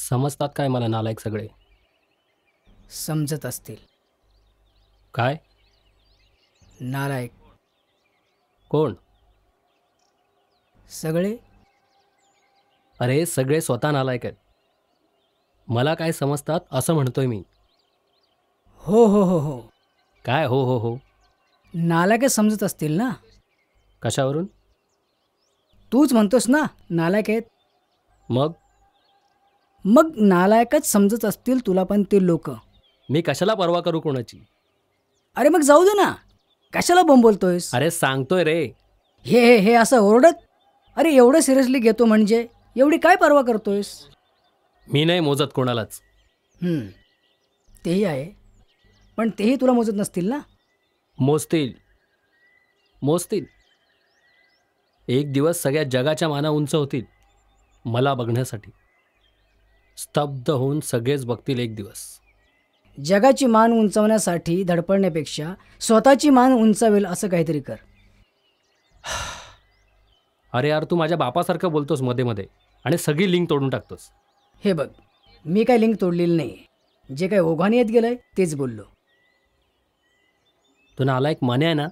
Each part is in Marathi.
समजतात काय मला नालायक सगळे? समजत असतील. काय? नालायक कोण? सगळे. अरे सगळे स्वतः नालायक आहेत. मला काय समजतात असं म्हणतोय मी. हो हो हो हो. काय हो हो हो? नालायकच समजत असतील ना. कशावरून? तूच म्हणतोस ना नालायक आहेत. मग मग नालायकच समजत असतील तुला पण ते लोक. मी कशाला परवा करू कोणाची? अरे मग जाऊ दे ना, कशाला बॉम्ब बोलतोयस? अरे सांगतोय रे. हे हे हे असं ओरडत. अरे एवढं सिरियसली घेतो म्हणजे एवढी काय परवा करतोयस? मी नाही मोजत कोणालाच. तेही आहे, पण तेही तुला मोजत नसतील ना. मोजतील मोजतील. एक दिवस सगळ्या जगाच्या माना उंच होतील मला बघण्यासाठी. स्तब्ध होऊन सगळेच बघतील एक दिवस. जगाची मान उंचावण्यासाठी धडपडण्यापेक्षा स्वतःची मान उंचावेल असं काहीतरी कर. अरे यार, तू माझ्या बापासारखं बोलतोस मध्ये मध्ये आणि सगळी लिंक तोडून टाकतोस. हे बघ, मी काय लिंक तोडलेली नाही. जे काय ओघाने येत गेलंय तेच बोललो. तू नालायक माने आहे ना,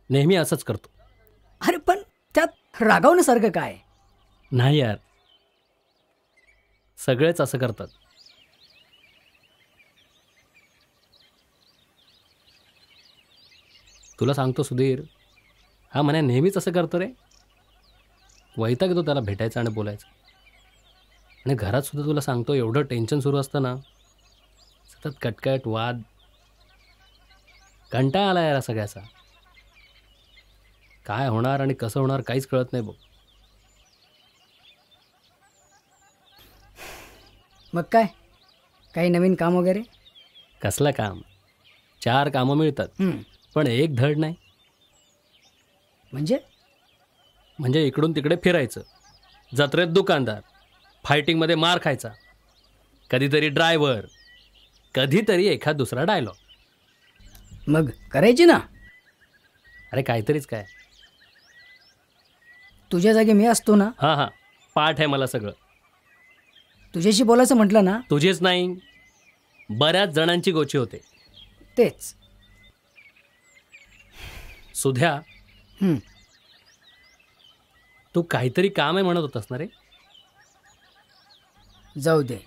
नेहमी असंच करतो. अरे पण त्यात रागावण्यासारखं काय? नाही यार, सगळेच असं करतात. तुला सांगतो सुधीर, हा म्हणे नेहमीच असं करतो रे. वैताग येतो त्याला भेटायचं आणि बोलायचं. आणि घरात सुद्धा तुला सांगतो, एवढं टेन्शन सुरू असतं ना, सतत कटकट वाद, कंटाळा आला यार सगळ्याचा. काय होणार आणि कसं होणार काहीच कळत नाही बघ. मग काय, काही नवीन काम वगैरे? कसलं काम? 4 कामं मिळतात पण एक धड नाही. म्हणजे इकडून तिकडे फिरायचं, जत्रेत दुकानदार, फायटिंगमध्ये मार खायचा, कधीतरी ड्रायव्हर, कधीतरी एखाद दुसरा डायलॉग. मग करायची ना. अरे काहीतरीच काय. तुझ्या जागी मी असतो ना. हां हां, पाठ आहे मला सगळं. तुझ्याशी बोलायचं म्हटलं ना. तुझेच नाही, बऱ्याच जणांची गोची होते. तेच सुध्या, तू काहीतरी काम आहे म्हणत होतास ना रे. जाऊ दे.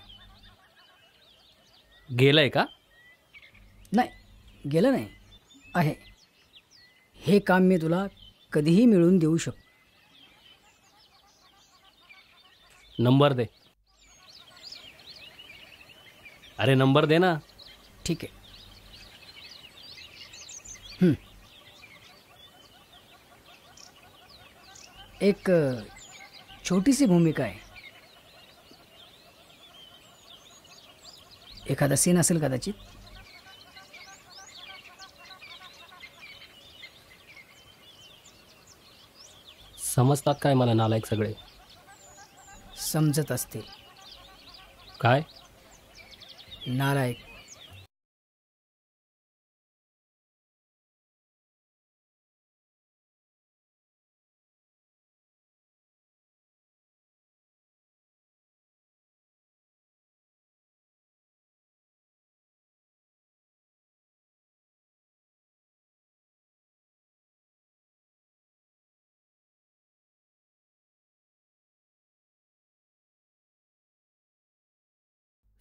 गेलंय का? नाही, गेलं नाही. आहे. हे काम मी तुला कधीही मिळवून देऊ शकतो. नंबर दे. अरे नंबर दे ना. ठीक आहे. एक छोटीशी भूमिका आहे. एखादा सीन असेल कदाचित. समजतात काय मला नालायक सगळे? समजत असतील. काय? नालायक.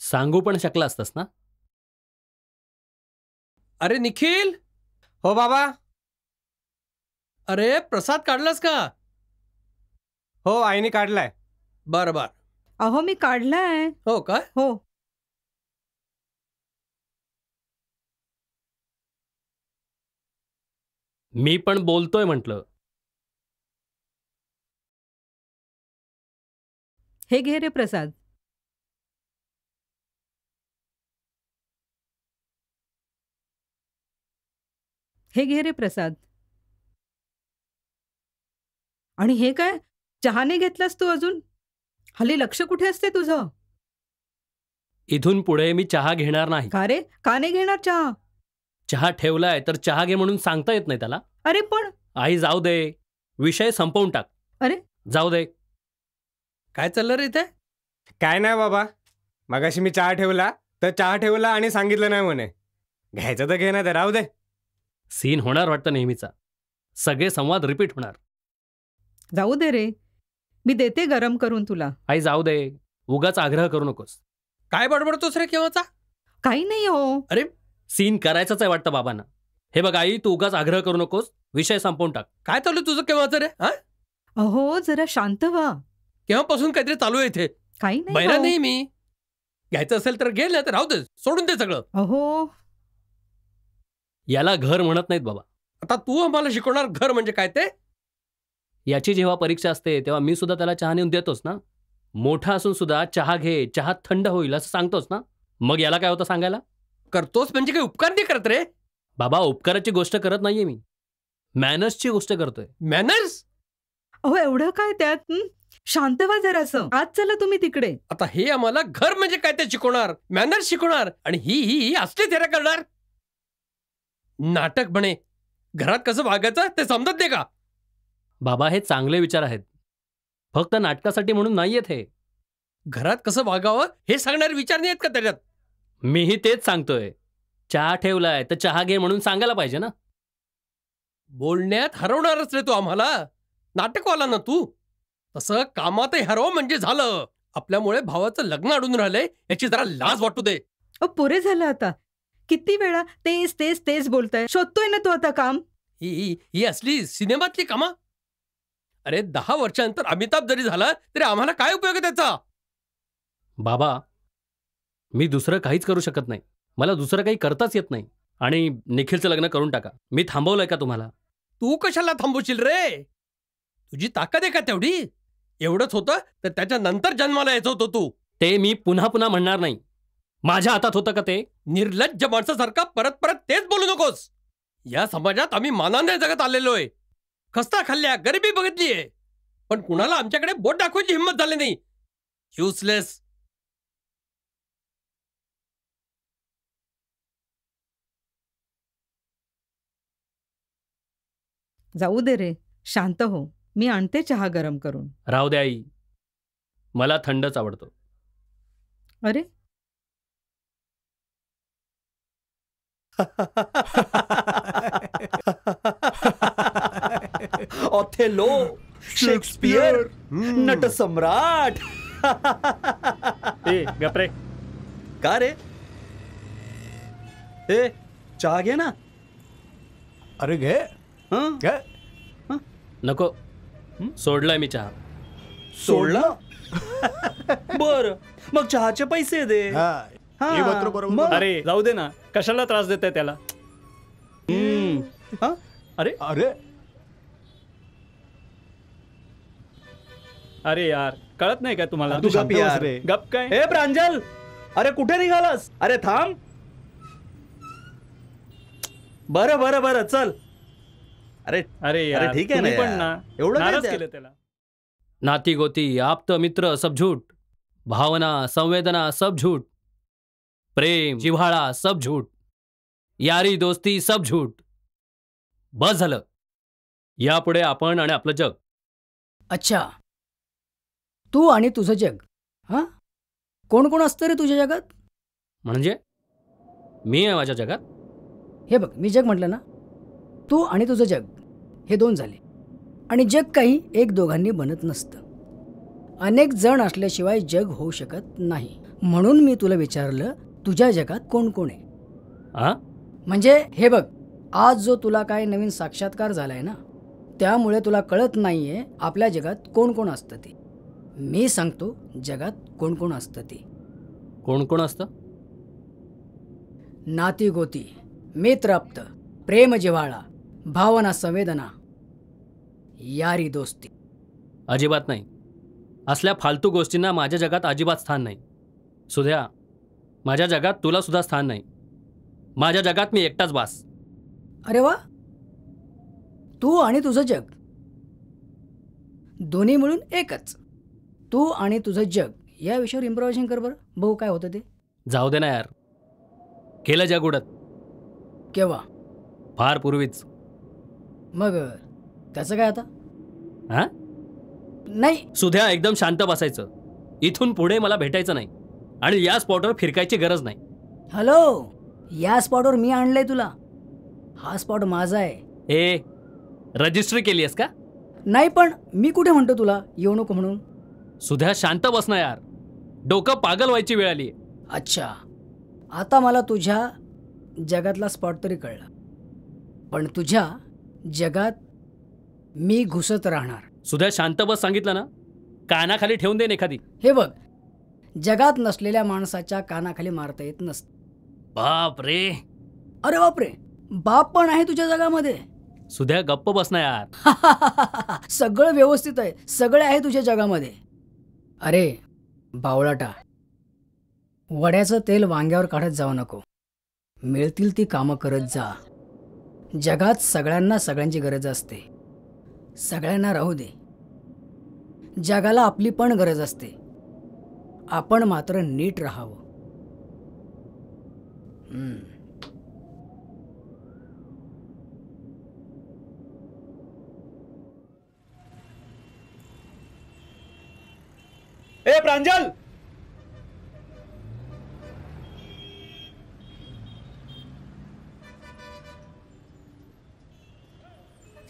सांगू पण शकला असतास ना. अरे निखिल. हो बाबा. अरे प्रसाद काढलास का? हो, आईने काढलाय. बर बर. अहो मी काढलाय. हो काय? हो. मी पण बोलतोय म्हटलं. हे घे रे प्रसाद. हे घे रे प्रसाद. आणि हे काय, चहाने घेतलास तू अजून? हल्ली लक्ष कुठे असते तुझं? इथून पुढे मी चहा घेणार नाही. का रे, का नाही घेणार चहा? चहा ठेवलाय तर चहा घे म्हणून सांगता येत नाही त्याला. अरे पण आई जाऊ दे, विषय संपवून टाक. अरे जाऊ दे. काय चाललं रे इथे? काय नाही बाबा, मगाशी मी चहा ठेवला तर चहा ठेवला आणि सांगितलं नाही म्हणे. घ्यायचं तर घे ना, तर राहू दे. सीन होणार वाटतं नेहमीचा. सगळे संवाद रिपीट होणार. जाऊ दे रे, मी देते गरम करून तुला. आई जाऊ दे, उगाच आग्रह करू नकोस. काय बडबडतोस रे केव्हाचा? काही नाही हो. अरे सीन करायचाच आहे वाटतं बाबांना. हे बघ आई, तू उगाच आग्रह करू नकोस, विषय संपवून टाक. काय चालू तुझं केव्हाचं रे? हा, अहो जरा शांत व्हा. केव्हापासून काहीतरी चालू आहे इथे. काही नाही बैरा हो. नाही मी. घ्यायचं असेल तर घे, नाही तर राहू दे, सोडून दे सगळं. अहो याला घर म्हणत नाहीत बाबा. आता तू आम्हाला शिकवणार घर म्हणजे काय ते? याची जेव्हा परीक्षा असते तेव्हा मी सुद्धा त्याला चहा नेऊन देतोच ना. मोठा असून सुद्धा चहा घे, चहा थंड होईल असं सांगतोच ना. मग याला काय होतं सांगायला? करतोस म्हणजे काही उपकार नाही करत रे. बाबा उपकाराची गोष्ट करत नाहीये मी, मॅनर्सची गोष्ट करतोय. मॅनर्स? अहो एवढं काय त्यात? शांत व्हा जरासं. आज चला तुम्ही तिकडे. आता हे आम्हाला घर म्हणजे काय ते शिकवणार, मॅनर्स शिकवणार, आणि ही असले थेऱ्या करणार. नाटक म्हणे. घरात कसं वागायचं ते समजत नाही का? बाबा हे चांगले विचार आहेत, फक्त नाटकासाठी म्हणून नाहीयेत हे. घरात कसं वागावं हे सांगणारे विचार नाही आहेत का त्याच्यात? मीही तेच सांगतोय. चहा ठेवलाय तर चहा घे म्हणून सांगायला पाहिजे ना. बोलण्यात हरवणारच रे तू आम्हाला. नाटकवाला ना तू. तसं कामातही हरव म्हणजे झालं. आपल्यामुळे भावाचं लग्न अडून राहिलंय याची जरा लाज वाटू दे. पुरे झालं आता. किती वेळा तेच तेच तेच बोलताय. शोधतोय ना तू आता काम. ही असली सिनेमातली कामा. अरे 10 वर्षांतर अमिताभ जरी झाला तरी आम्हाला काय उपयोग आहे त्याचा? बाबा मी दुसरं काहीच करू शकत नाही. मला दुसरं काही करताच येत नाही. आणि निखिलचं लग्न करून टाका. मी थांबवलंय का तुम्हाला? तू कशाला थांबवशील रे? तुझी ताकद आहे का तेवढी? एवढंच होतं तर त्याच्या नंतर जन्माला यायचं होतं तू. ते मी पुन्हा पुन्हा म्हणणार नाही. माझ्या हातात होतं का ते? निर्लज्ज माणसासारखा परत परत तेच बोलू नकोस. या समाजात आम्ही मानाने जगत आलेलोय. खस्ता खाल्ल्या, गरिबी बघितलीये, पण कुणाला आमच्याकडे बोट दाखवायची हिंमत झाली नाही. युजलेस. जाऊ दे रे, शांत हो. मी आणते चहा गरम करून. राहू दे आई, मला थंडच आवडतो. अरे ऑथेलो, शेक्सपियर, नटसम्राट. ए गपरे. का रे? ए चहा घे ना. अरे घे हं? घे. नको, सोडलाय मी चहा. सोडला? बर, मग चहाचे पैसे दे. हा, हा, हे मात्र बरोबर. मग? अरे जाऊ दे ना, कशाला त्रास देताय त्याला? हं? अरे अरे यार, कळत नाही काय तुम्हाला? तू गप शांत बस यार. रे. गप काय? ए प्रांजल, अरे कुठे निघालास? अरे थांब. बरं बरं बरं चल. अरे अरे यार, अरे ठीक आहे ना तुम्ही पण यार. ना एवढं काय नाराज त्यात? केलं त्याला. नाती गोती, आप्त मित्र सब झूठ, भावना संवेदना सब झूठ, प्रेम जिव्हाळा सब झूठ, यारी दोस्ती सब झूठ. बस झालं. यापुढे आपण आणि आपलं जग. अच्छा, तू आणि तुझं जग. हां, कोण कोण असतं रे तुझ्या जगात? म्हणजे मी आहे माझ्या जगात. हे बघ, मी जग म्हटलं ना, तू आणि तुझं जग हे 2 झाले. आणि जग काही 1-2घांनी बनत नसतं. अनेक जण असल्याशिवाय जग होऊ शकत नाही. म्हणून मी तुला विचारलं, तुझ्या जगात कोण कोण आहे? हा, म्हणजे हे बघ, आज जो तुला काय नवीन साक्षात्कार झालाय ना, त्यामुळे तुला कळत नाहीये आपल्या जगात कोण कोण असतं ते. मी सांगतो जगात कोण कोण असतं ते. कोण कोण असतं? नाती गोती, मित्र आप्त, प्रेम जिव्हाळा, भावना संवेदना, यारी दोस्ती. अजिबात नाही. असल्या फालतू गोष्टींना माझ्या जगात अजिबात स्थान नाही. सुध्या, माझ्या जगात तुला सुद्धा स्थान नाही. माझ्या जगात मी एकटाच बास. अरे वा, तू आणि तुझं जग दोन्ही मिळून एकच. तू आणि तुझं जग या विषयावर इम्प्रोव्हायझेशन कर बरं, बघू काय होतं ते. जाऊ दे ना यार. केलं जग उडत. केव्हा? फार पूर्वीच. मग त्याचं काय आता? हा, नाही. सुध्या एकदम शांत बसायचं. इथून पुढे मला भेटायचं नाही. आणि या स्पॉटवर फिरकायची गरज नाही. हॅलो, या स्पॉटवर मी आणलंय तुला. हा स्पॉट माझा आहे. ए, रजिस्ट्री केली आहेस का? नाही, पण मी कुठे म्हणतो तुला येऊ नको म्हणून. सुद्धा शांत बस ना यार, डोकं पागल व्हायची वेळ आली. अच्छा, आता मला तुझ्या जगातला स्पॉट तरी कळला. पण तुझ्या जगात मी घुसत राहणार. सुद्धा शांत बस सांगितलं ना, कानाखाली ठेवून देईन एखादी. हे बघ, जगात नसलेल्या माणसाच्या कानाखाली मारता येत नसतं. बाप रे, अरे बापरे, बाप पण आहे तुझ्या जगामध्ये. सुद्धा गप्प बस ना यार. सगळं व्यवस्थित आहे, सगळे आहे तुझ्या जगामध्ये. अरे बावळाटा, वड्याचं तेल वांग्यावर काढत जाऊ नको. मिळतील ती कामं करत जा. जगात सगळ्यांना सगळ्यांची गरज असते. सगळ्यांना राहू दे. जगाला आपली पण गरज असते. आपण मात्र नीट राहावं. ए प्रांजल,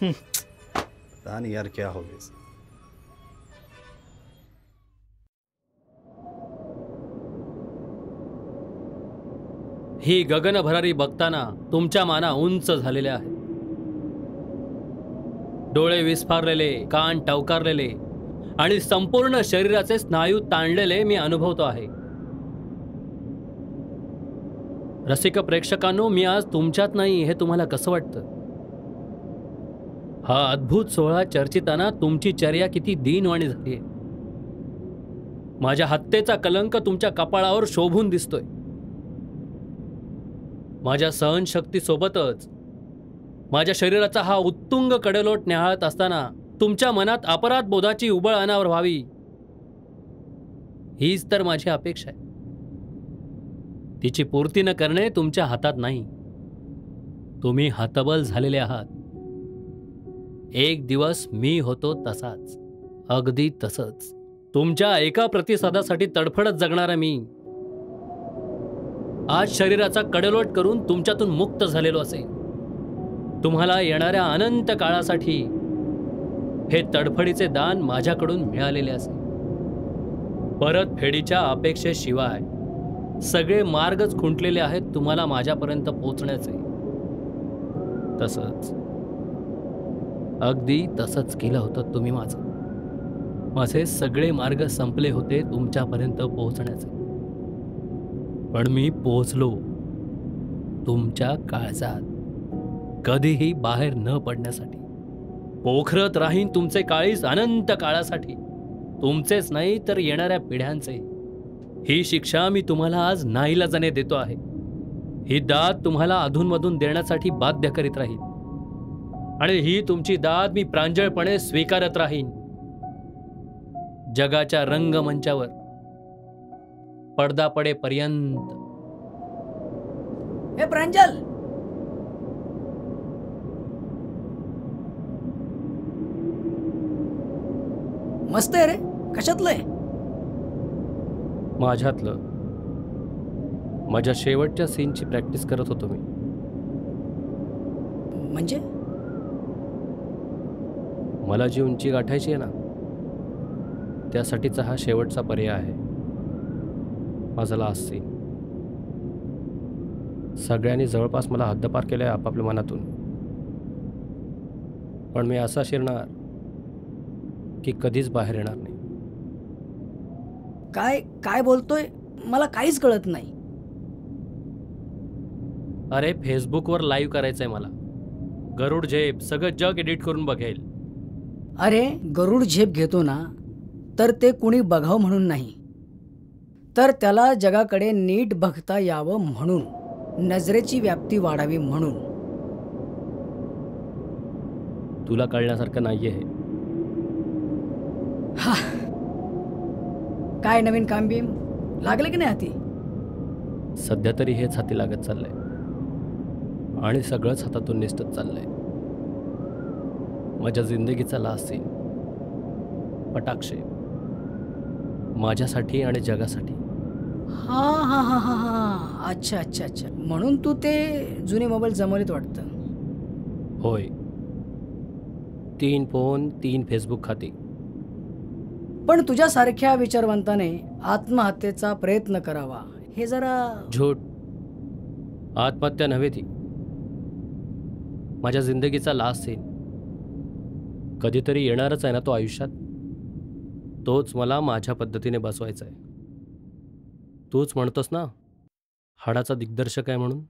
पता नहीं यार क्या हो गया. ही गगन भरारी बघताना तुमच्या माना उंच झालेल्या आहेत. डोळे विस्फारलेले, कान टवकारलेले आणि संपूर्ण शरीराचे स्नायू ताणलेले मी अनुभवतो आहे. रसिक प्रेक्षकांनो, मी आज तुमच्यात नाही हे तुम्हाला कसं वाटतं? हा अद्भुत सोहळा चर्चिताना तुमची चर्या किती दीनवाणी झालीय. माझ्या हत्येचा कलंक तुमच्या कपाळावर शोभून दिसतोय. माझ्या सहनशक्तीसोबतच माझ्या शरीराचा हा उत्तुंग कडेलोट न्याहाळत असताना तुमच्या मनात अपराध बोधाची उबळ अनावर व्हावी, हीच तर माझी अपेक्षा आहे. तिची पूर्ती न करणे तुमच्या हातात नाही. तुम्ही हतबल झालेले आहात. एक दिवस मी होतो तसाच, अगदी तसंच. तुमच्या एका प्रतिसादासाठी तडफडत जगणारा मी आज शरीराचा कडेलोट करून तुमच्यातून मुक्त झालेलो असेल. तुम्हाला येणाऱ्या अनंत काळासाठी हे तडफडीचे दान माझ्याकडून मिळालेले असेल. परत फेडीच्या अपेक्षेशिवाय सगळे मार्गच खुंटलेले आहेत तुम्हाला माझ्यापर्यंत पोहोचण्याचे. तसंच, अगदी तसंच केलं होतं तुम्ही माझं. माझे सगळे मार्ग संपले होते तुमच्यापर्यंत पोहोचण्याचे. पण मी पोहोचलो तुमच्या काळजात, कधीही बाहेर न पडण्यासाठी. पोखरत राहीन तुमचे काळीज अनंत काळासाठी. तुमचेच नाही तर येणाऱ्या पिढ्यांचे. ही शिक्षा मी तुम्हाला आज नाईलाजाने देतो आहे. ही दाद तुम्हाला अधूनमधून देण्यासाठी बाध्य करीत राहील. आणि ही तुमची दाद मी प्रांजळपणे स्वीकारत राहीन. जगाच्या रंगमंचावर पडदा पडेपर्यंत. हे प्रांजल, मस्त आहे रे. कशातलंय? माझ्यातलं. माझ्या शेवटच्या सीनची प्रॅक्टिस करत होतो मी. म्हणजे मला जी उंची गाठायची आहे ना, त्यासाठीचा हा शेवटचा पर्याय आहे. माझा लास्ट सीन. सगळ्यांनी जवळपास मला हद्दपार केलं आहे आपापल्या मनातून. पण मी असा शिरणार की कधीच बाहेर येणार नाही. काय काय बोलतोय? मला काहीच कळत नाही. अरे, फेसबुकवर लाईव्ह करायचं आहे मला. गरुड झेप सगळं जग एडिट करून बघेल. अरे, गरुड झेप घेतो ना, तर ते कुणी बघावं म्हणून नाही, तर त्याला जगाकडे नीट बघता यावं म्हणून, नजरेची व्याप्ती वाढावी म्हणून. तुला कळण्यासारखं नाहीये हे. काय नवीन काम बीम लागले की नाही हाती? सध्या तरी हेच हाती लागत चाललंय आणि सगळंच हातातून निसटत चाललंय. माझ्या जिंदगीचा लास्ट सीन, पटाक्षे, माझ्यासाठी आणि जगासाठी. हा हा हा हा हा अच्छा अच्छा अच्छा, म्हणून तू ते जुने मोबाईल जमवलेत वाटतं. होय. 3 फोन, 3 फेसबुक खाती. पण तुझ्यासारख्या विचारवंताने आत्महत्येचा प्रयत्न करावा हे जरा झूट. आत्महत्या नव्हे ती. माझ्या जिंदगीचा लास्ट सीन. कधीतरी येणारच आहे ना तो आयुष्यात. तोच मला माझ्या पद्धतीने बसवायचा आहे. तूच म्हणतोस ना हाडाचा दिग्दर्शक आहे म्हणून.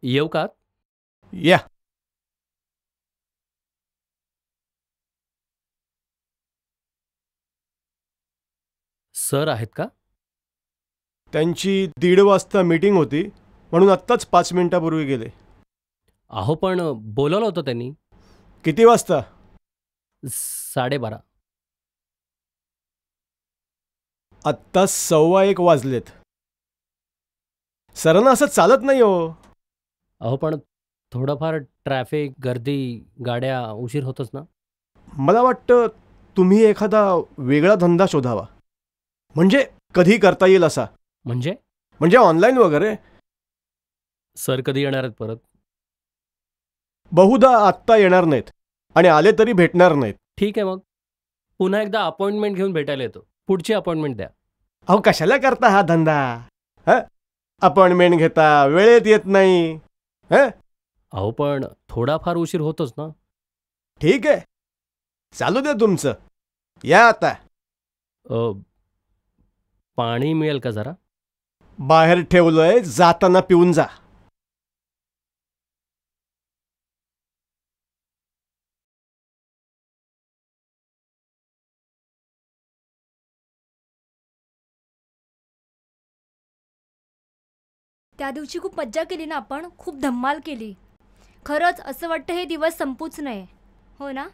येऊ का? या. सर आहेत का? त्यांची 1:30 वाजता मीटिंग होती म्हणून आत्ताच 5 मिनिटापूर्वी गेले. अहो पण बोलवलं होतं त्यांनी. किती वाजता? 12:30. आत्ता 1:15 वाजलेत. सरांना असं चालत नाही हो. अहो पण थोडंफार ट्रॅफिक, गर्दी, गाड्या, उशीर होतोच ना. मला वाटतं तुम्ही एखादा वेगळा धंदा शोधावा, म्हणजे कधी करता येईल असा. म्हणजे ऑनलाईन वगैरे. सर कधी येणार आहेत परत? बहुधा आत्ता येणार नाहीत आणि आले तरी भेटणार नाहीत. ठीक आहे मग पुन्हा एकदा अपॉइंटमेंट घेऊन भेटायला येतो. पुढची अपॉइंटमेंट द्या. अहो कशाला करता हा धंदा? अपॉइंटमेंट घेता, वेळेत येत नाही. अहो पण थोडाफार उशीर होतोच ना. ठीक आहे, चालू दे तुमचं. या आता. पाणी मिळेल का जरा? बाहेर ठेवलंय, जाताना पिऊन जा. त्या दिवशी खूप मज्जा केली ना आपण, खूप धम्माल केली. खरंच असं वाटतं हे दिवस संपूच नये, हो ना?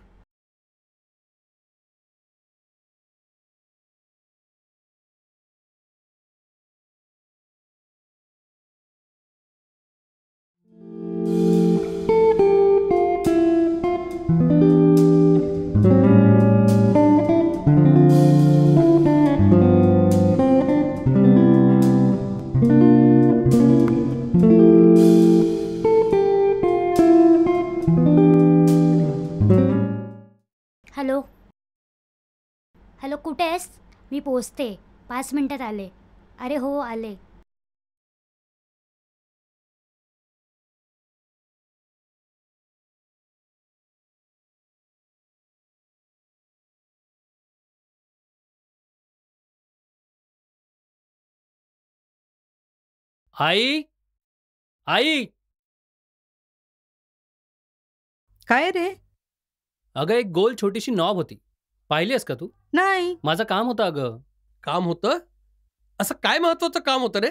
हॅलो हॅलो, कुठे आहेस? मी पोचते, 5 मिनिटात आले. अरे हो आले. आई, आई. काय रे? अगं एक गोल छोटीशी नॉब होती, पाहिली आहेस का तू? नाही. माझं काम होतं अगं. काम होतं? असं काय महत्वाचं काम होतं रे?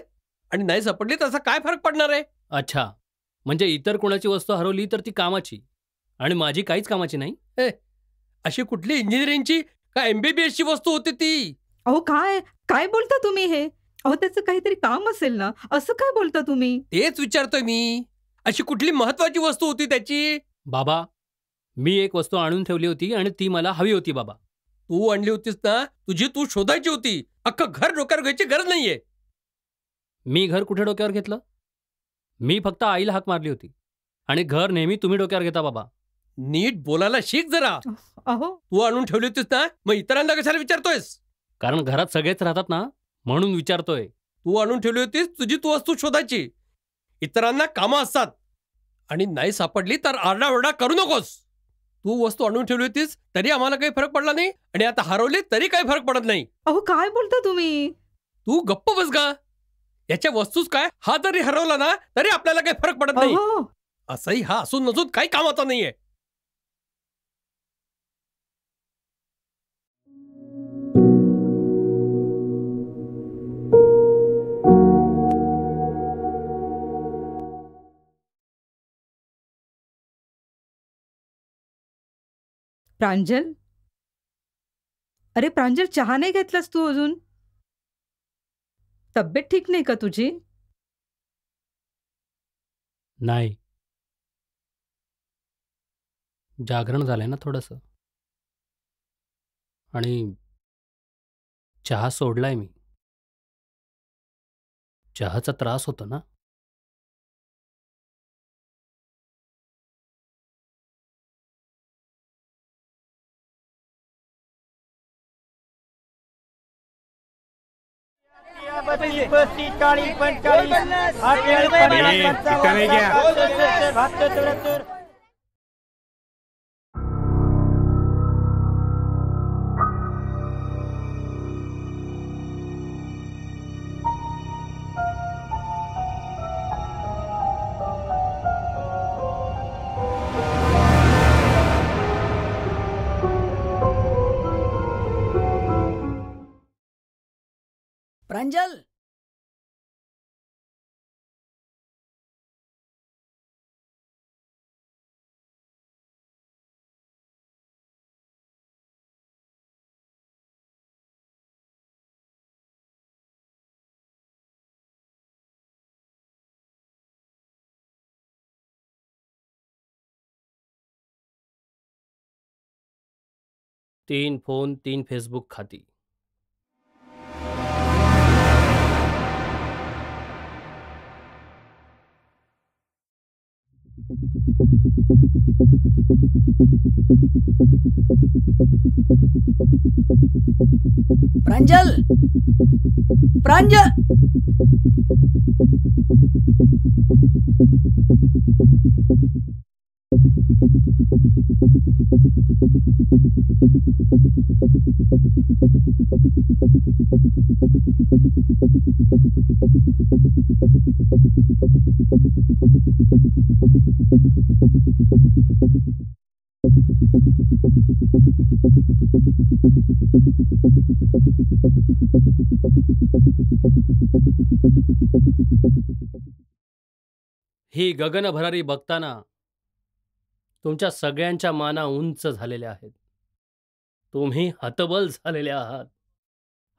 आणि नाही सापडली तर असा काय फरक पडणार आहे? अच्छा, म्हणजे इतर कोणाची वस्तू हरवली तर ती कामाची आणि माझी काहीच कामाची नाही? अशी कुठली इंजिनिअरिंगची का MBBS ची वस्तू होती ती? अहो काय काय बोलता तुम्ही हे? अहो त्याचं काहीतरी काम असेल ना, असं काय बोलता तुम्ही? तेच विचारतोय मी. अशी कुठली महत्वाची वस्तू होती त्याची? बाबा, मी एक वस्तू आणून ठेवली होती आणि ती मला हवी होती बाबा. तू आणली होतीस ना, तुझी तू शोधायची होती. अख्खं घर डोक्यावर घ्यायची गरज नाहीये. मी घर कुठे डोक्यावर घेतलं? मी फक्त आईला हाक मारली होती आणि घर नेहमी तुम्ही डोक्यावर घेता बाबा. नीट बोलायला शिक जरा. अहो तू आणून ठेवली होतीस ना, मग इतरांना कशाला विचारतोयस? कारण घरात सगळेच राहतात ना, म्हणून विचारतोय. तू आणून ठेवली होतीस, तुझी तू वस्तू शोधायची. इतरांना कामं असतात आणि नाही सापडली तर आरडाओरडा करू नकोस. तू वस्तू आणून ठेवली होतीस तरी आम्हाला काही फरक पडला नाही आणि आता हरवली तरी काही फरक पडत नाही. अहो काय बोलता तुम्ही? तू गप्प बस गा. याच्या वस्तूच काय, हा जरी हरवला ना तरी आपल्याला काही फरक पडत नाही. अहो असंही हा असून नसून काही कामाचा नाहीये. प्रांजल, अरे प्रांजल, चहा नाही घेतलास तू अजून? तब्येत ठीक नाही का तुझी? नाही. जागरण झालंय ना थोडंसं. आणि चहा सोडलाय मी. चहाचा त्रास होतो ना. प्रांजल, तीन फोन, 3 फेसबुक खाती. प्रांजल, प्रांजल. ही गगन भरारी बघताना तुमच्या सगळ्यांच्या माना उंच झालेल्या आहेत. तुम्ही हतबल झालेले आहात.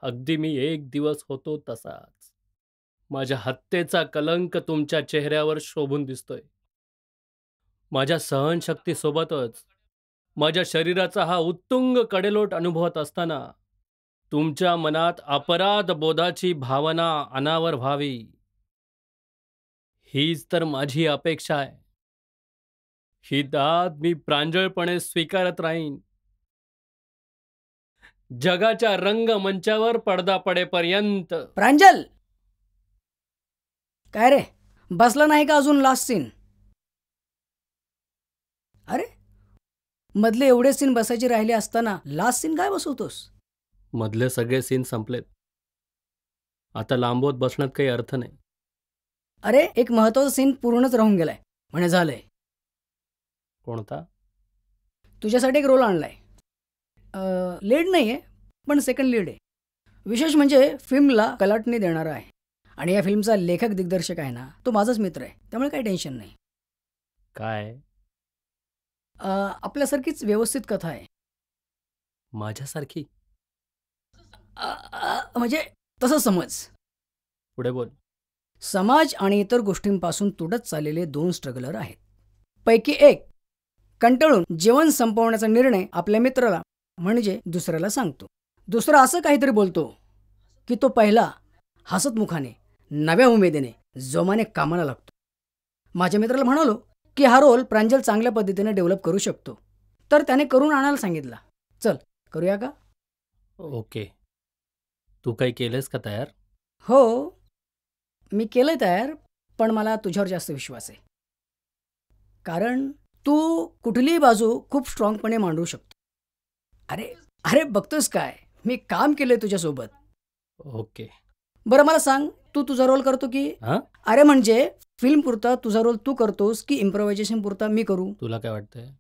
अगदी मी एक दिवस होतो तसाच. माझ्या हत्येचा कलंक तुमच्या चेहऱ्यावर शोभून दिसतोय. माझ्या सहनशक्तीसोबतच माझ्या शरीराचा हा उत्तुंग कडेलोट अनुभवत असताना तुमच्या मनात अपराध बोधाची भावना अनावर व्हावी, हीच तर माझी अपेक्षा आहे. ही दाद मी प्रांजळपणे स्वीकारत राहीन, जगाच्या रंगमंचावर पडदा पडेपर्यंत. प्रांजल, काय रे, बसला नाही का अजून लास्ट सीन? अरे, मधले एवढे सीन बसायचे राहिले असताना लास्ट सीन काय बसवतोस? मधले सगळे सीन संपलेत. आता लांबवत बसण्यात काही अर्थ नाही. अरे, एक महत्वाचा सीन पूर्णच राहून गेलाय, म्हणजे झालंय. कोणता? तुझ्यासाठी एक रोल आणलाय. लीड नाही आहे, पण सेकंड लीड आहे. विशेष म्हणजे फिल्मला कलाटणी देणारा आहे. आणि या फिल्मचा लेखक दिग्दर्शक आहे ना, तो माझाच मित्र आहे, त्यामुळे काही टेन्शन नाही. काय? आपल्यासारखीच व्यवस्थित कथा आहे. माझ्यासारखी? म्हणजे तसं समज. पुढे बोल. समाज आणि इतर गोष्टींपासून तुटत चाललेले 2 स्ट्रगलर आहेत. पैकी एक कंटाळून जीवन संपवण्याचा निर्णय आपल्या मित्राला म्हणजे दुसऱ्याला सांगतो. दुसरा असं काहीतरी बोलतो की तो पहिला हसतमुखाने नव्या उमेदीने जोमाने कामाला लागतो. माझ्या मित्राला म्हणालो की हा रोल प्रांजल चांगल्या पद्धतीने डेव्हलप करू शकतो, तर त्याने करून आणायला सांगितला. चल करूया का? ओके. तू काही केलंस का तयार? हो, मी केलंय तयार, पण मला तुझ्यावर जास्त विश्वास आहे. कारण तू कुठलीही बाजू खूप स्ट्रॉंगपणे मांडू शकतो. अरे अरे बघतोस काय, मी काम केलंय तुझ्यासोबत. ओके. बरं मला सांग, तू तुझा रोल करतो की? हां? अरे म्हणजे फिल्म पुरता तुझा रोल तू करतोस की इम्प्रोव्हायझेशन पुरता मी करू? तुला काय वाटतंय?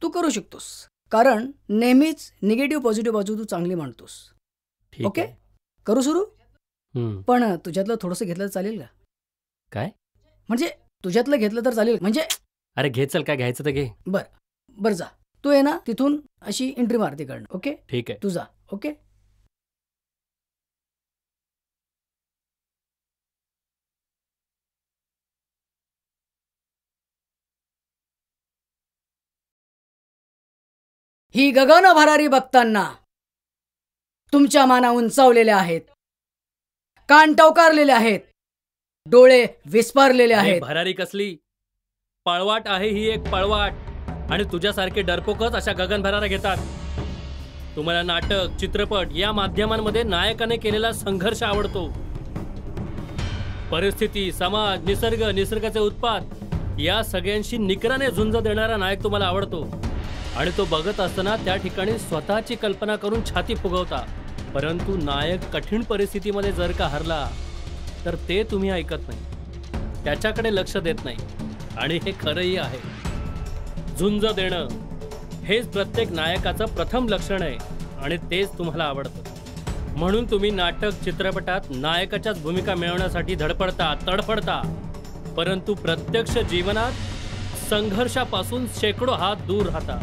तू करू शकतोस, कारण नेहमीच निगेटिव्ह पॉझिटिव्ह बाजू तू चांगली मांडतोस. ठीक ओके, आहे. करू सुरू? हम्म. पण तुझ्यातलं थोडंसं घेतलं तर चालेल का? काय? म्हणजे तुझ्यातलं घेतलं तर चालेल, म्हणजे अरे घे, चल काय घ्यायचं तर घे. बरं जा, तू आहे ना तिथून अशी एंट्री मार तिकडनं. ओके, ठीक आहे. तू जा. ओके. ही गगन भरारी बघताना तुमच्या माना उंचावलेले आहेत, कान टवकारलेले आहेत, डोळे विस्पारलेले अरे आहेत. भरारी कसली, पळवाट आहे ही एक पळवाट. आणि तुझ्यासारखे डरपोकच अशा गगन भराऱ्या घेतात. तुम्हाला नाटक, चित्रपट या माध्यमांमध्ये नायकाने केलेला संघर्ष आवडतो. परिस्थिती, समाज, निसर्गाचे उत्पात या सगळ्यांशी निकराने झुंज देणारा नायक तुम्हाला आवडतो. आणि तो बघत असताना त्या ठिकाणी स्वतःची कल्पना करून छाती फुगवता. परंतु नायक कठीण परिस्थितीमध्ये जर का हरला तर ते तुम्ही ऐकत नाही, त्याच्याकडे लक्ष देत नाही. आणि हे खरंही आहे. झुंज देणं हेच प्रत्येक नायकाचं प्रथम लक्षण आहे आणि तेच तुम्हाला आवडतं. म्हणून तुम्ही नाटक, चित्रपटात नायकाच्याच भूमिका मिळवण्यासाठी धडपडता, तडफडता. परंतु प्रत्यक्ष जीवनात संघर्षापासून शेकडो हात दूर राहता.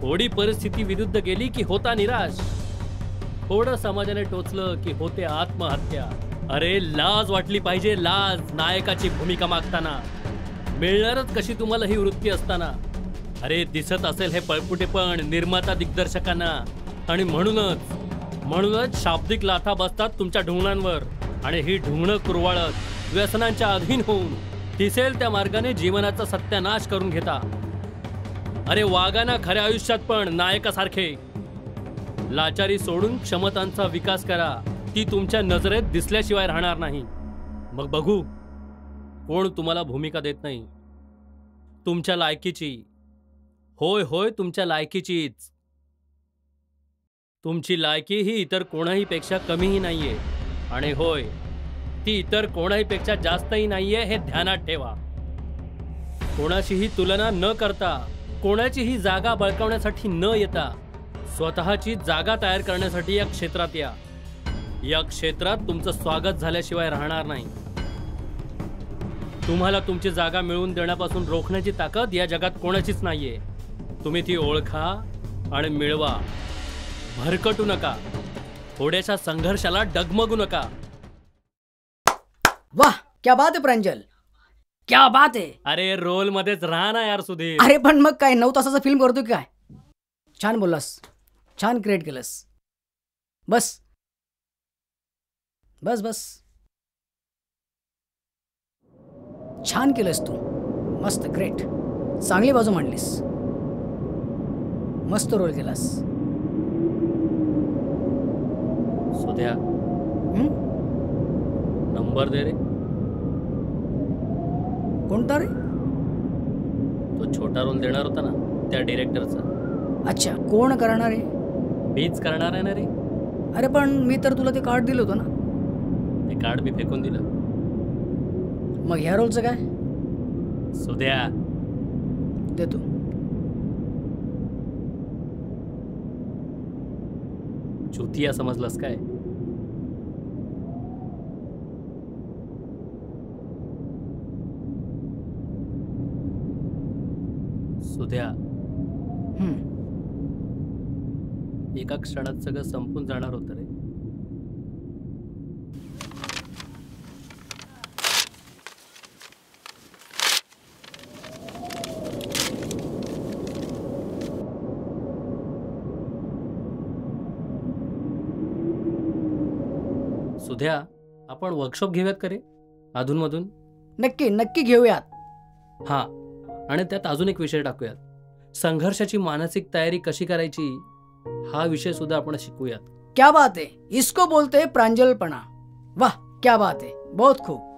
थोडी परिस्थिती विरुद्ध गेली की होता निराश, थोडं समाजाने टोचलं की होते आत्महत्या. अरे लाज वाटली पाहिजे, लाज नायकाची भूमिका मागताना. मिळणारच कशी तुम्हाला ही वृत्ती असताना. अरे दिसत असेल हे पळपुटेपण निर्माता दिग्दर्शकांना. आणि म्हणूनच शाब्दिक लाथा बसतात तुमच्या ढुंगणांवर. आणि ही ढुंगणं कुरवाळत व्यसनांच्या अधीन होऊन दिसेल त्या मार्गाने जीवनाचा सत्यानाश करून घेता. अरे वागा ना खऱ्या आयुष्यात पण नायकासारखे. लाचारी सोडून क्षमतांचा विकास करा. ती तुमच्या नजरेत दिसल्याशिवाय राहणार नाही. मग बघू कोण तुम्हाला भूमिका देत नाही. तुमच्या लायकीची, होय होय तुमच्या लायकीचीच. तुमची लायकी ही इतर कोणाही पेक्षा कमीही नाहीये. आणि होय ती इतर कोणाही पेक्षा जास्तही नाहीये हे ध्यानात ठेवा. कोणाशीही तुलना न करता, कोणाचीही जागा बळकावण्यासाठी न येता स्वतःची जागा तयार करण्यासाठी या क्षेत्रात या. या क्षेत्रात तुमचं स्वागत झाल्याशिवाय राहणार नाही. तुम्हाला तुमची जागा मिळवून देण्यापासून रोखण्याची ताकद या जगात कोणाचीच नाहीये. तुम्ही ती ओळखा आणि मिळवा. भरकटू नका. थोड्याशा संघर्षाला डगमगू नका. वाह, क्या बात आहे प्रांजल, क्या बात आहे. अरे रोल मध्येच राहा ना यार सुधीर. अरे पण मग काय 9 तासाचं फिल्म करतो की काय. छान बोललास, छान क्रिएट केलंस. बस बस बस, छान केलंस तू. मस्त, ग्रेट. चांगली बाजू मांडलीस. मस्त रोल केलास. सुध्या नंबर दे रे. कोणता रे? तो छोटा रोल देणार होता ना त्या डिरेक्टरचा. अच्छा, कोण करणार आहे? मीच करणार आहे ना रे. अरे पण मी तर तुला ते कार्ड दिलं होतं ना. ते कार्ड मी फेकून दिलं. मग ह्या रोलचं काय? सुध्या देतो. चुतिया समजलास काय? सुध्या एका क्षणात सगळं संपून जाणार होतं रे. सुध्या आपण वर्कशॉप घेऊयात का रे अधूनमधून? नक्की नक्की घेऊयात. हा, आणि त्यात अजून एक विषय टाकूयात. संघर्षाची मानसिक तयारी कशी करायची हा विषय सुद्धा आपण शिकूयात. क्या बात आहे. इसको बोलते प्रांजलपणा. वाह, क्या बात आहे. बहुत खूप.